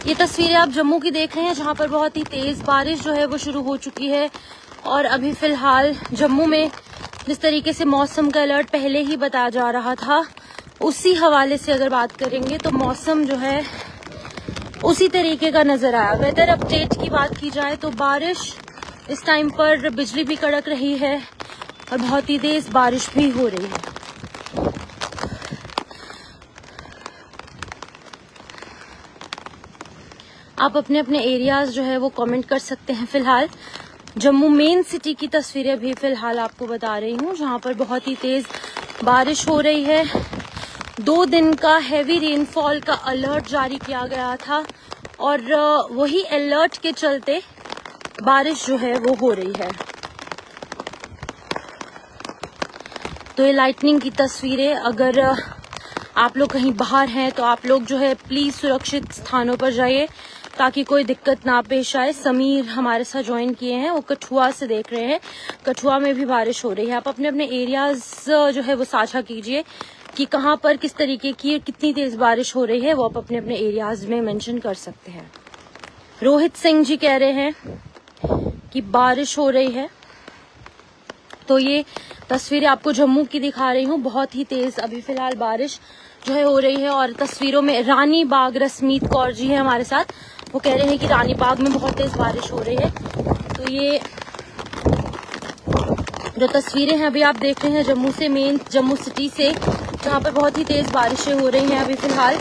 ये तस्वीरें आप जम्मू की देख रहे हैं, जहां पर बहुत ही तेज बारिश जो है वो शुरू हो चुकी है। और अभी फिलहाल जम्मू में जिस तरीके से मौसम का अलर्ट पहले ही बताया जा रहा था, उसी हवाले से अगर बात करेंगे तो मौसम जो है उसी तरीके का नजर आया। वेदर अपडेट की बात की जाए तो बारिश इस टाइम पर, बिजली भी कड़क रही है और बहुत ही तेज बारिश भी हो रही है। आप अपने अपने एरियाज जो है वो कमेंट कर सकते हैं। फिलहाल जम्मू मेन सिटी की तस्वीरें भी फिलहाल आपको बता रही हूँ, जहाँ पर बहुत ही तेज बारिश हो रही है। 2 दिन का हैवी रेनफॉल का अलर्ट जारी किया गया था और वही अलर्ट के चलते बारिश जो है वो हो रही है। तो ये लाइटनिंग की तस्वीरें, अगर आप लोग कहीं बाहर हैं तो आप लोग जो है प्लीज सुरक्षित स्थानों पर जाइए ताकि कोई दिक्कत ना पेश आए। समीर हमारे साथ ज्वाइन किए हैं, वो कठुआ से देख रहे हैं। कठुआ में भी बारिश हो रही है। आप अपने अपने एरियाज जो है वो साझा कीजिए कि कहाँ पर किस तरीके की कितनी तेज बारिश हो रही है, वो आप अपने अपने एरियाज में मेंशन कर सकते हैं। रोहित सिंह जी कह रहे हैं कि बारिश हो रही है। तो ये तस्वीरें आपको जम्मू की दिखा रही हूँ। बहुत ही तेज अभी फिलहाल बारिश जो है हो रही है। और तस्वीरों में रानी बाग रसमीत कौर जी है हमारे साथ, वो कह रहे हैं कि रानी बाग में बहुत तेज बारिश हो रही है। तो ये जो तस्वीरें हैं अभी आप देख रहे हैं जम्मू से, मेन जम्मू सिटी से, जहाँ पर बहुत ही तेज बारिशें हो रही हैं अभी फिलहाल।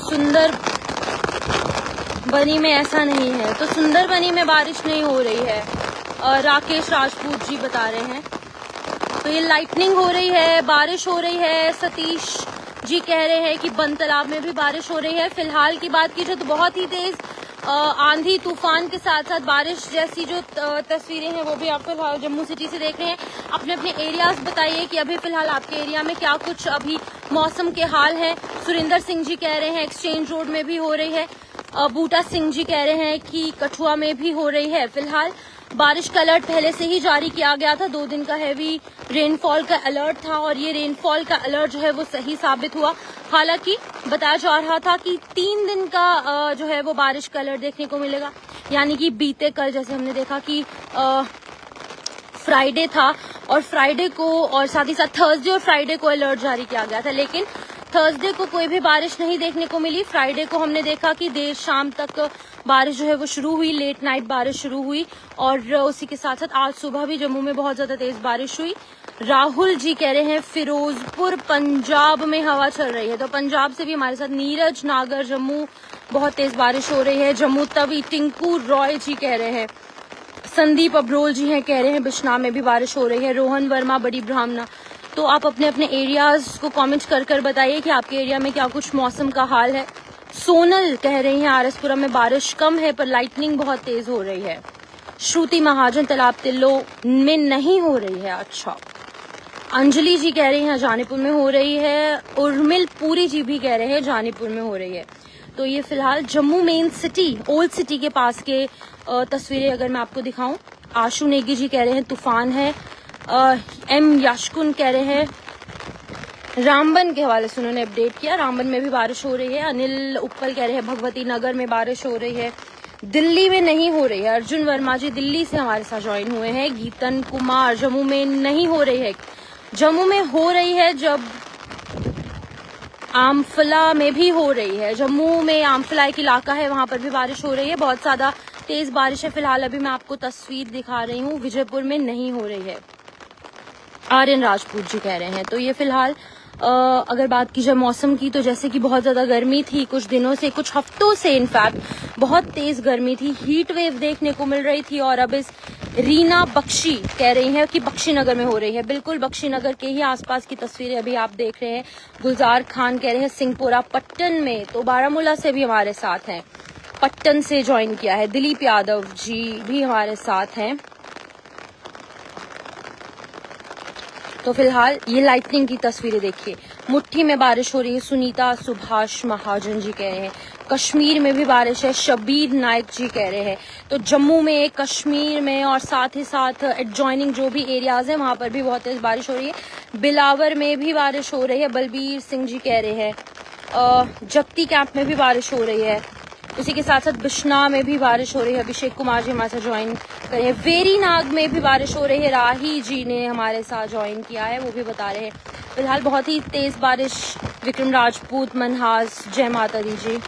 सुंदर बनी में ऐसा नहीं है, तो सुंदर बनी में बारिश नहीं हो रही है, राकेश राजपूत जी बता रहे हैं। तो ये लाइटनिंग हो रही है, बारिश हो रही है। सतीश जी कह रहे हैं कि बंद तालाब में भी बारिश हो रही है। फिलहाल की बात की जाए तो बहुत ही तेज आंधी तूफान के साथ साथ बारिश जैसी जो तस्वीरें हैं वो भी आप फिलहाल जम्मू सिटी से देख रहे हैं। अपने अपने एरियाज बताइए कि अभी फिलहाल आपके एरिया में क्या कुछ अभी मौसम के हाल है। सुरेंद्र सिंह जी कह रहे हैं एक्सचेंज रोड में भी हो रही है। बूटा सिंह जी कह रहे हैं कि कठुआ में भी हो रही है। फिलहाल बारिश का अलर्ट पहले से ही जारी किया गया था। 2 दिन का हैवी रेनफॉल का अलर्ट था और ये रेनफॉल का अलर्ट जो है वो सही साबित हुआ। हालांकि बताया जा रहा था कि 3 दिन का जो है वो बारिश का अलर्ट देखने को मिलेगा, यानी कि बीते कल जैसे हमने देखा कि फ्राइडे था और फ्राइडे को और साथ ही साथ थर्सडे और फ्राइडे को अलर्ट जारी किया गया था, लेकिन थर्सडे को कोई भी बारिश नहीं देखने को मिली। फ्राइडे को हमने देखा कि देर शाम तक बारिश जो है वो शुरू हुई, लेट नाइट बारिश शुरू हुई और उसी के साथ साथ आज सुबह भी जम्मू में बहुत ज्यादा तेज बारिश हुई। राहुल जी कह रहे हैं फिरोजपुर पंजाब में हवा चल रही है। तो पंजाब से भी हमारे साथ नीरज नागर जम्मू बहुत तेज बारिश हो रही है। जम्मू तवी टिंकू रॉय जी कह रहे हैं। संदीप अब्रोल जी हैं, कह रहे हैं बिश्नाह में भी बारिश हो रही है। रोहन वर्मा बड़ी ब्राह्मणा। तो आप अपने अपने एरियाज को कमेंट कर बताइए कि आपके एरिया में क्या कुछ मौसम का हाल है। सोनल कह रही हैं आरसपुरा में बारिश कम है पर लाइटनिंग बहुत तेज हो रही है। श्रुति महाजन तालाब तिल्लो में नहीं हो रही है। अच्छा, अंजलि जी कह रही हैं जानीपुर में हो रही है। उर्मिल पुरी जी भी कह रहे हैं जानीपुर में हो रही है। तो ये फिलहाल Jammu main city, old city के पास के तस्वीरें अगर मैं आपको दिखाऊं। आशु नेगी जी कह रहे हैं तूफान है। एम याशकुन कह रहे हैं रामबन के हवाले से उन्होंने अपडेट किया, रामबन में भी बारिश हो रही है। अनिल उप्पल कह रहे हैं भगवती नगर में बारिश हो रही है। दिल्ली में नहीं हो रही है। अर्जुन वर्मा जी दिल्ली से हमारे साथ ज्वाइन हुए हैं। गीतन कुमार जम्मू में नहीं हो रही है। जम्मू में हो रही है, जब आमफला में भी हो रही है। जम्मू में आमफला एक इलाका है, वहां पर भी बारिश हो रही है। बहुत ज्यादा तेज बारिश है। फिलहाल अभी मैं आपको तस्वीर दिखा रही हूँ, विजयपुर में नहीं हो रही है। आर्यन राजपूत जी कह रहे हैं। तो ये फिलहाल अगर बात की जाए मौसम की, तो जैसे कि बहुत ज्यादा गर्मी थी कुछ दिनों से, कुछ हफ्तों से इनफैक्ट बहुत तेज गर्मी थी, हीट वेव देखने को मिल रही थी। और अब इस रीना बख्शी कह रही हैं कि बख्शीनगर में हो रही है। बिल्कुल बख्शीनगर के ही आसपास की तस्वीरें अभी आप देख रहे हैं। गुलजार खान कह रहे हैं सिंहपुरा पट्टन में। तो बारामूला से भी हमारे साथ हैं, पट्टन से ज्वाइन किया है। दिलीप यादव जी भी हमारे साथ हैं। तो फिलहाल ये लाइटनिंग की तस्वीरें देखिए, मुट्ठी में बारिश हो रही है। सुनीता सुभाष महाजन जी कह रहे हैं कश्मीर में भी बारिश है। शबीर नायक जी कह रहे हैं। तो जम्मू में, कश्मीर में और साथ ही साथ एडजॉइनिंग जो भी एरियाज हैं वहां पर भी बहुत तेज बारिश हो रही है। बिलावर में भी बारिश हो रही है। बलबीर सिंह जी कह रहे हैं जप्ती कैंप में भी बारिश हो रही है। उसी के साथ साथ बिश्ना में भी बारिश हो रही है। अभिषेक कुमार जी हमारे साथ ज्वाइन करे हैं। वेरीनाग में भी बारिश हो रही है। राही जी ने हमारे साथ ज्वाइन किया है, वो भी बता रहे हैं। फिलहाल बहुत ही तेज बारिश विक्रम राजपूत, मनहास, जय माता दी जी।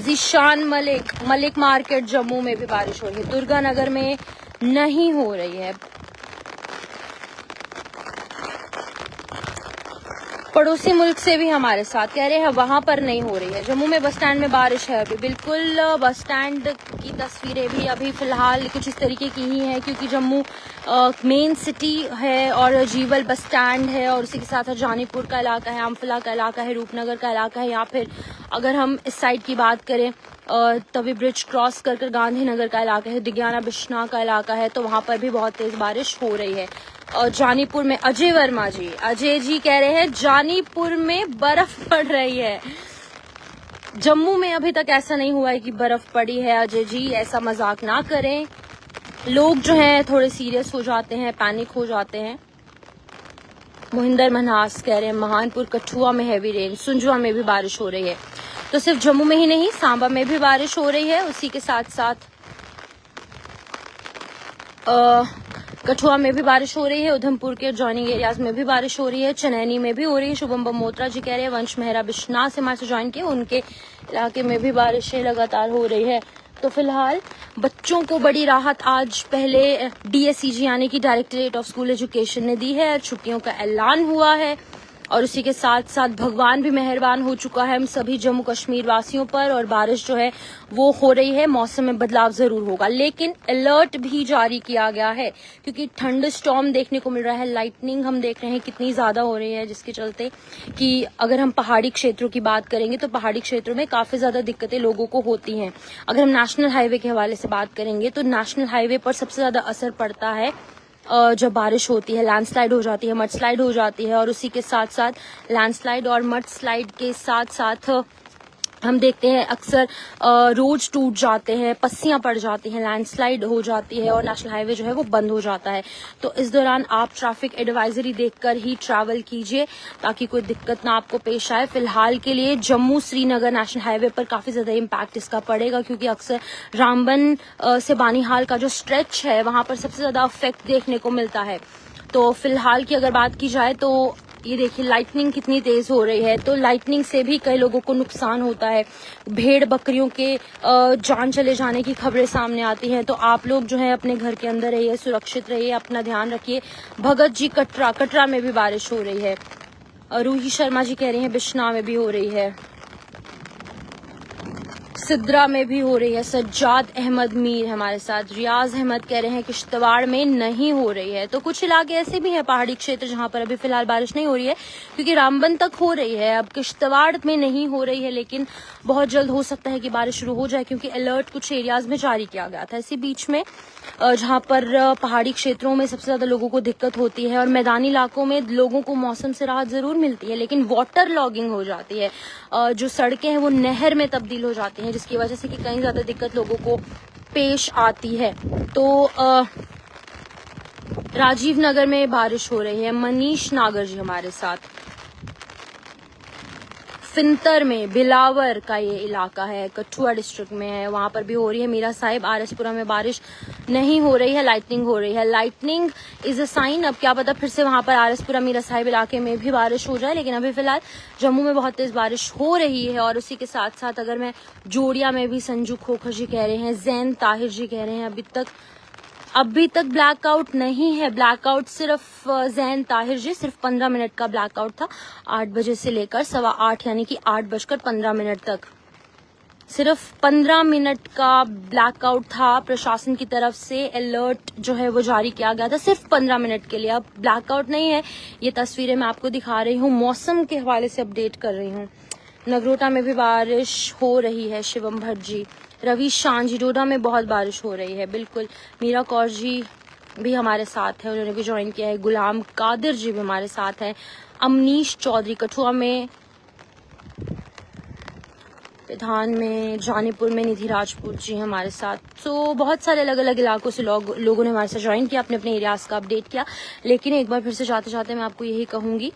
जिशान मलिक मार्केट जम्मू में भी बारिश हो रही है। दुर्गानगर में नहीं हो रही है। पड़ोसी मुल्क से भी हमारे साथ कह रहे हैं वहां पर नहीं हो रही है। जम्मू में बस स्टैंड में बारिश है अभी। बिल्कुल बस स्टैंड की तस्वीरें भी अभी फिलहाल कुछ इस तरीके की ही है, क्योंकि जम्मू मेन सिटी है और जीवल बस स्टैंड है और उसी के साथ जानीपुर का इलाका है, आमफला का इलाका है, रूपनगर का इलाका है, या फिर अगर हम इस साइड की बात करें तवी ब्रिज क्रॉस कर गांधीनगर का इलाका है, दिग्याना बिश्ना का इलाका है, तो वहां पर भी बहुत तेज बारिश हो रही है। और जानीपुर में अजय वर्मा जी, अजय जी कह रहे हैं जानीपुर में बर्फ पड़ रही है। जम्मू में अभी तक ऐसा नहीं हुआ है कि बर्फ पड़ी है। अजय जी ऐसा मजाक ना करें, लोग जो हैं थोड़े सीरियस हो जाते हैं, पैनिक हो जाते हैं। मोहिंदर मनहास कह रहे हैं महानपुर कठुआ में हैवी रेन, सुंजुआ में भी बारिश हो रही है। तो सिर्फ जम्मू में ही नहीं, सांबा में भी बारिश हो रही है। उसी के साथ साथ कठुआ में भी बारिश हो रही है। उधमपुर के जॉइनिंग एरियाज में भी बारिश हो रही है। चनैनी में भी हो रही है। शुभम बमोत्रा जी कह रहे हैं वंश मेहरा बिश्ना से हमारे से ज्वाइन किए, उनके इलाके में भी बारिशें लगातार हो रही है। तो फिलहाल बच्चों को बड़ी राहत आज पहले DSEG यानी कि डायरेक्टरेट ऑफ स्कूल एजुकेशन ने दी है। छुट्टियों का ऐलान हुआ है और उसी के साथ साथ भगवान भी मेहरबान हो चुका है हम सभी जम्मू कश्मीर वासियों पर, और बारिश जो है वो हो रही है। मौसम में बदलाव जरूर होगा, लेकिन अलर्ट भी जारी किया गया है क्योंकि ठंड स्टॉर्म देखने को मिल रहा है। लाइटनिंग हम देख रहे हैं कितनी ज्यादा हो रही है, जिसके चलते कि अगर हम पहाड़ी क्षेत्रों की बात करेंगे तो पहाड़ी क्षेत्रों में काफी ज्यादा दिक्कतें लोगों को होती हैं। अगर हम नेशनल हाईवे के हवाले से बात करेंगे तो नेशनल हाईवे पर सबसे ज्यादा असर पड़ता है जब बारिश होती है। लैंडस्लाइड हो जाती है, मड स्लाइड हो जाती है, और उसी के साथ साथ लैंडस्लाइड और मड स्लाइड के साथ साथ हम देखते हैं अक्सर रोड्स टूट जाते हैं, पस्सियां पड़ जाती हैं, लैंडस्लाइड हो जाती है और नेशनल हाईवे जो है वो बंद हो जाता है। तो इस दौरान आप ट्रैफिक एडवाइजरी देखकर ही ट्रैवल कीजिए ताकि कोई दिक्कत ना आपको पेश आए। फिलहाल के लिए जम्मू श्रीनगर नेशनल हाईवे पर काफी ज्यादा इम्पैक्ट इसका पड़ेगा, क्योंकि अक्सर रामबन से बानीहाल का जो स्ट्रेच है वहां पर सबसे ज्यादा इफेक्ट देखने को मिलता है। तो फिलहाल की अगर बात की जाए तो ये देखिए लाइटनिंग कितनी तेज हो रही है, तो लाइटनिंग से भी कई लोगों को नुकसान होता है। भेड़ बकरियों के जान चले जाने की खबरें सामने आती हैं। तो आप लोग जो है अपने घर के अंदर रहिए, सुरक्षित रहिए, अपना ध्यान रखिए। भगत जी कटरा में भी बारिश हो रही है। रूही शर्मा जी कह रही हैं बिश्ना में भी हो रही है, सिद्रा में भी हो रही है। सज्जाद अहमद मीर हमारे साथ। रियाज अहमद कह रहे हैं किश्तवाड़ में नहीं हो रही है। तो कुछ इलाके ऐसे भी हैं पहाड़ी क्षेत्र जहां पर अभी फिलहाल बारिश नहीं हो रही है, क्योंकि रामबन तक हो रही है, अब किश्तवाड़ में नहीं हो रही है। लेकिन बहुत जल्द हो सकता है कि बारिश शुरू हो जाए, क्योंकि अलर्ट कुछ एरियाज में जारी किया गया था। इसी बीच में जहां पर पहाड़ी क्षेत्रों में सबसे ज्यादा लोगों को दिक्कत होती है और मैदानी इलाकों में लोगों को मौसम से राहत जरूर मिलती है, लेकिन वाटर लॉगिंग हो जाती है। जो सड़कें हैं वो नहर में तब्दील हो जाती हैं, जिसकी वजह से कि कई ज्यादा दिक्कत लोगों को पेश आती है। तो राजीव नगर में बारिश हो रही है। मनीष नागर जी हमारे साथ। फिंतर में बिलावर का ये इलाका है, कठुआ डिस्ट्रिक्ट में है, वहां पर भी हो रही है। मीरा साहिब आरएसपुरा में बारिश नहीं हो रही है, लाइटनिंग हो रही है। लाइटनिंग इज अ साइन, अब क्या पता फिर से वहां पर आरएसपुरा मीरा साहिब इलाके में भी बारिश हो जाए, लेकिन अभी फिलहाल जम्मू में बहुत तेज बारिश हो रही है। और उसी के साथ साथ अगर मैं जोड़िया में भी संजू खोखर जी कह रहे हैं, जैन ताहिर जी कह रहे हैं अभी तक ब्लैकआउट नहीं है। ब्लैकआउट सिर्फ जैन ताहिर जी सिर्फ 15 मिनट का ब्लैकआउट था, 8 बजे से लेकर 8:15 यानी कि 8:15 तक सिर्फ 15 मिनट का ब्लैकआउट था। प्रशासन की तरफ से अलर्ट जो है वो जारी किया गया था सिर्फ 15 मिनट के लिए। अब ब्लैकआउट नहीं है, ये तस्वीरें मैं आपको दिखा रही हूँ, मौसम के हवाले से अपडेट कर रही हूँ। नगरोटा में भी बारिश हो रही है। शिवम भट्ट जी, रवि शान जी, डोडा में बहुत बारिश हो रही है। बिल्कुल, मीरा कौर जी भी हमारे साथ है, उन्होंने भी ज्वाइन किया है। गुलाम कादिर जी भी हमारे साथ हैं। अमनीश चौधरी कठुआ में, प्रधान में, जानीपुर में निधि राजपूत जी हमारे साथ। तो बहुत सारे अलग अलग इलाकों से लोगों ने हमारे साथ ज्वाइन किया, अपने अपने एरियाज का अपडेट किया। लेकिन एक बार फिर से जाते जाते मैं आपको यही कहूंगी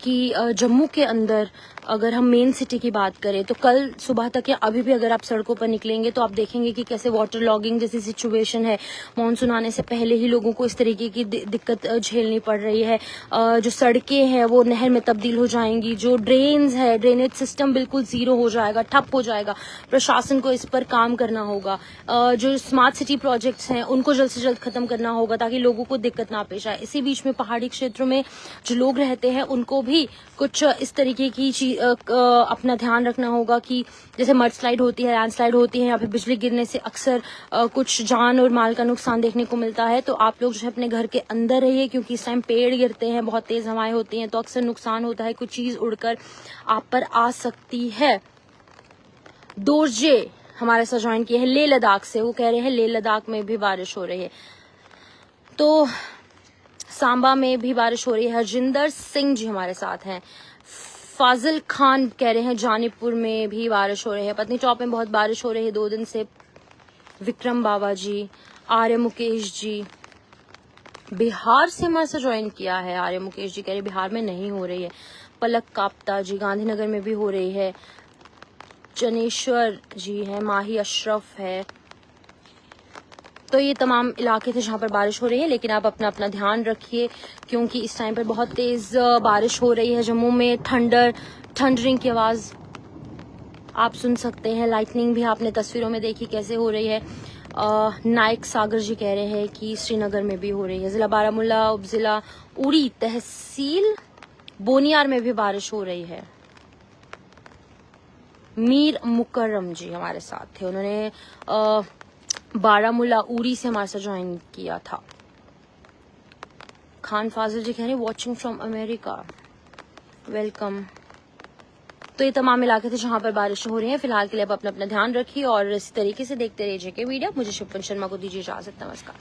कि जम्मू के अंदर अगर हम मेन सिटी की बात करें तो कल सुबह तक या अभी भी अगर आप सड़कों पर निकलेंगे तो आप देखेंगे कि कैसे वाटर लॉगिंग जैसी सिचुएशन है। मॉनसून आने से पहले ही लोगों को इस तरीके की दिक्कत झेलनी पड़ रही है। जो सड़कें हैं वो नहर में तब्दील हो जाएंगी, जो ड्रेन्स है, ड्रेनेज सिस्टम बिल्कुल जीरो हो जाएगा, ठप हो जाएगा। प्रशासन को इस पर काम करना होगा। जो स्मार्ट सिटी प्रोजेक्ट्स हैं उनको जल्द से जल्द खत्म करना होगा ताकि लोगों को दिक्कत ना पेश आए। इसी बीच में पहाड़ी क्षेत्रों में जो लोग रहते हैं उनको भी कुछ इस तरीके की अपना ध्यान रखना होगा कि जैसे मड स्लाइड होती है, लैंडस्लाइड होती है या फिर बिजली गिरने से अक्सर कुछ जान और माल का नुकसान देखने को मिलता है। तो आप लोग जो है अपने घर के अंदर रहिए, क्योंकि इस टाइम पेड़ गिरते हैं, बहुत तेज हवाएं होती हैं तो अक्सर नुकसान होता है, कुछ चीज उड़कर आप पर आ सकती है। दोरजे हमारे साथ ज्वाइन किए हैं लेह लद्दाख से। वो कह रहे हैं लेह लद्दाख में भी बारिश हो रही है, तो सांबा में भी बारिश हो रही है। हरजिंदर सिंह जी हमारे साथ हैं। फाजिल खान कह रहे हैं जानीपुर में भी बारिश हो रही है। पत्नी टॉप में बहुत बारिश हो रही है 2 दिन से। विक्रम बाबा जी, आर्य मुकेश जी बिहार से हमारे साथ ज्वाइन किया है। आर्य मुकेश जी कह रहे बिहार में नहीं हो रही है। पलक काप्ता जी गांधीनगर में भी हो रही है। जनेश्वर जी है, माही अशरफ है। तो ये तमाम इलाके थे जहां पर बारिश हो रही है, लेकिन आप अपना अपना ध्यान रखिए क्योंकि इस टाइम पर बहुत तेज बारिश हो रही है। जम्मू में थंडरिंग की आवाज आप सुन सकते हैं। लाइटनिंग भी आपने तस्वीरों में देखी कैसे हो रही है। नायक सागर जी कह रहे हैं कि श्रीनगर में भी हो रही है। जिला बारामूला, उपजिला उड़ी, तहसील बोनियार में भी बारिश हो रही है। मीर मुकर्रम जी हमारे साथ थे, उन्होंने बारामूला उरी से हमारे साथ ज्वाइन किया था। खान फाजिल जी कह रहे हैं वॉचिंग फ्रॉम अमेरिका, वेलकम। तो ये तमाम इलाके थे जहां पर बारिश हो रही है। फिलहाल के लिए आप अपना अपना ध्यान रखिए और इस तरीके से देखते रहिए जेके मीडिया। मुझे शिवपन शर्मा को दीजिए इजाजत। नमस्कार।